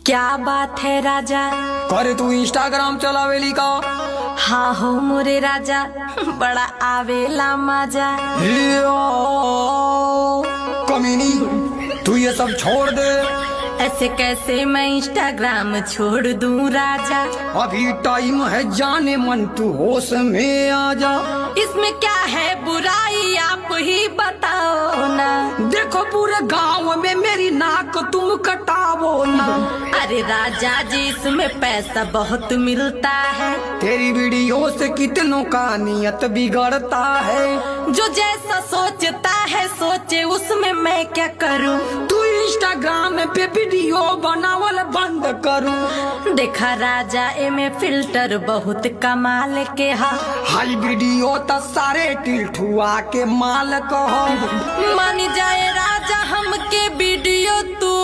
क्या बात है राजा। करे तू इंस्टाग्राम चलावेली का? हाँ हो मोरे राजा, बड़ा आवेला मजा। कमीनी, तू ये सब छोड़ दे। ऐसे कैसे मैं इंस्टाग्राम छोड़ दूं राजा। अभी टाइम है जाने मन, तू होश में आ जा। इसमें क्या है बुराई आप ही बताओ ना। देखो पूरे गांव में मेरी नाक तुम कटावो ना। अरे राजा जी इसमें पैसा बहुत मिलता है। तेरी वीडियो से कितनों का नियत बिगड़ता है। जो जैसा सोचता है सोचे, उसमें मैं क्या करूं। तू इंस्टाग्राम पे वीडियो बनावल बंद करूं। देखा राजा एमे फिल्टर बहुत कमाल के हा। हाई वीडियो त सारे टिल्ठुआ के माल कहो। मान जाए राजा हमके वीडियो तू